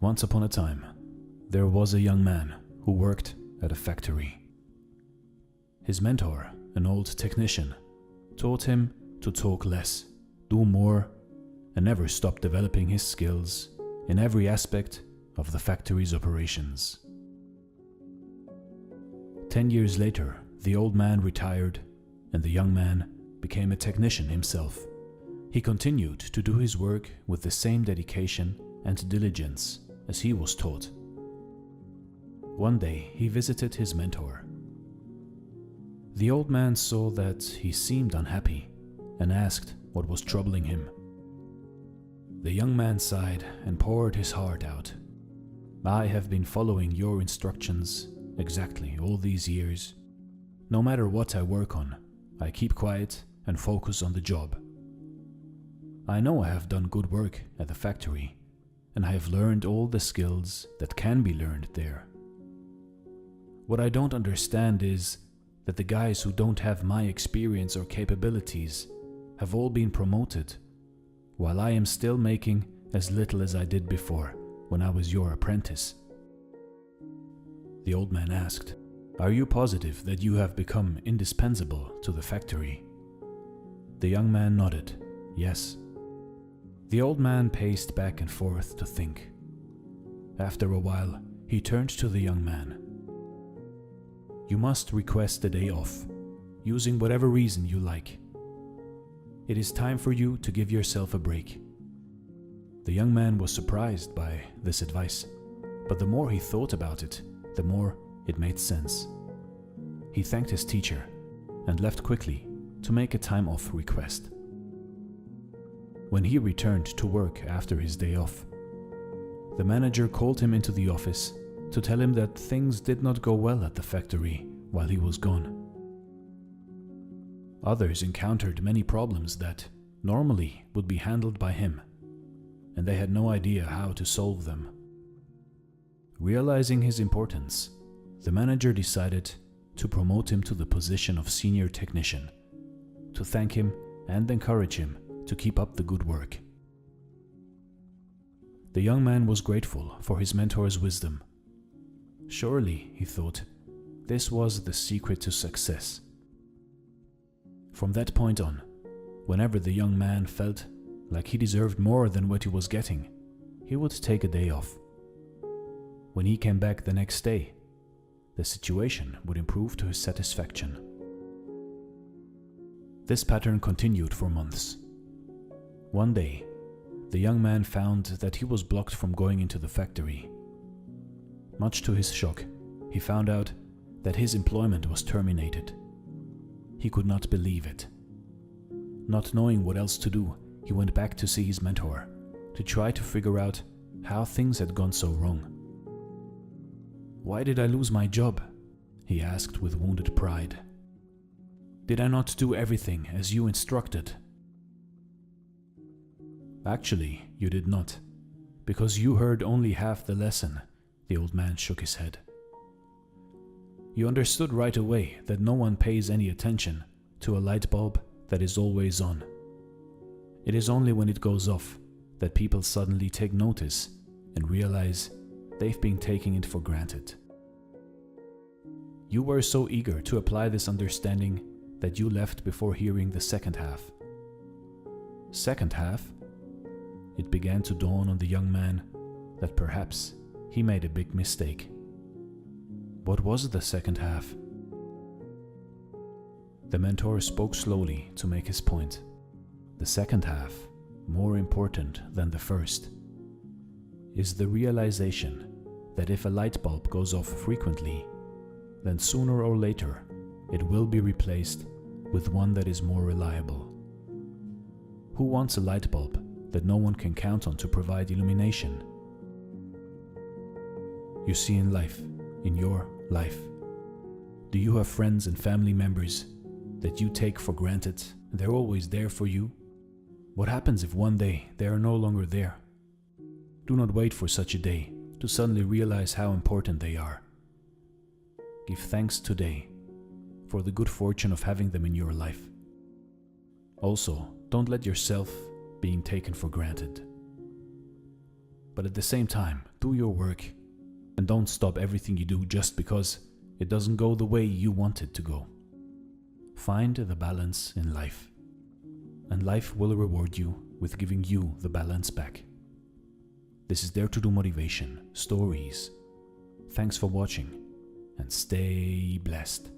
Once upon a time, there was a young man who worked at a factory. His mentor, an old technician, taught him to talk less, do more, and never stop developing his skills in every aspect of the factory's operations. 10 years later, the old man retired and the young man became a technician himself. He continued to do his work with the same dedication and diligence as he was taught. One day he visited his mentor. The old man saw that he seemed unhappy and asked what was troubling him. The young man sighed and poured his heart out. "I have been following your instructions exactly all these years. No matter what I work on, I keep quiet and focus on the job. I know I have done good work at the factory, and I have learned all the skills that can be learned there. What I don't understand is that the guys who don't have my experience or capabilities have all been promoted, while I am still making as little as I did before when I was your apprentice." The old man asked, "Are you positive that you have become indispensable to the factory?" The young man nodded, "Yes." The old man paced back and forth to think. After a while, he turned to the young man. "You must request a day off, using whatever reason you like. It is time for you to give yourself a break." The young man was surprised by this advice, but the more he thought about it, the more it made sense. He thanked his teacher and left quickly to make a time off request. When he returned to work after his day off, the manager called him into the office to tell him that things did not go well at the factory while he was gone. Others encountered many problems that normally would be handled by him, and they had no idea how to solve them. Realizing his importance, the manager decided to promote him to the position of senior technician, to thank him and encourage him to keep up the good work. The young man was grateful for his mentor's wisdom. Surely, he thought, this was the secret to success. From that point on, whenever the young man felt like he deserved more than what he was getting, he would take a day off. When he came back the next day, the situation would improve to his satisfaction. This pattern continued for months. One day, the young man found that he was blocked from going into the factory. Much to his shock, he found out that his employment was terminated. He could not believe it. Not knowing what else to do, he went back to see his mentor to try to figure out how things had gone so wrong. "Why did I lose my job?" he asked with wounded pride. "Did I not do everything as you instructed?" "Actually, you did not, because you heard only half the lesson," the old man shook his head. "You understood right away that no one pays any attention to a light bulb that is always on. It is only when it goes off that people suddenly take notice and realize they've been taking it for granted. You were so eager to apply this understanding that you left before hearing the second half." Second half? It began to dawn on the young man that perhaps he made a big mistake. What was the second half? The mentor spoke slowly to make his point. The second half, more important than the first, is the realization that if a light bulb goes off frequently, then sooner or later it will be replaced with one that is more reliable. Who wants a light bulb that no one can count on to provide illumination? You see, in life, in your life, do you have friends and family members that you take for granted and they're always there for you? What happens if one day they are no longer there? Do not wait for such a day to suddenly realize how important they are. Give thanks today for the good fortune of having them in your life. Also, don't let yourself being taken for granted. But at the same time, do your work and don't stop everything you do just because it doesn't go the way you want it to go. Find the balance in life, and life will reward you with giving you the balance back. This is Dare to Do Motivation Stories. Thanks for watching, and stay blessed.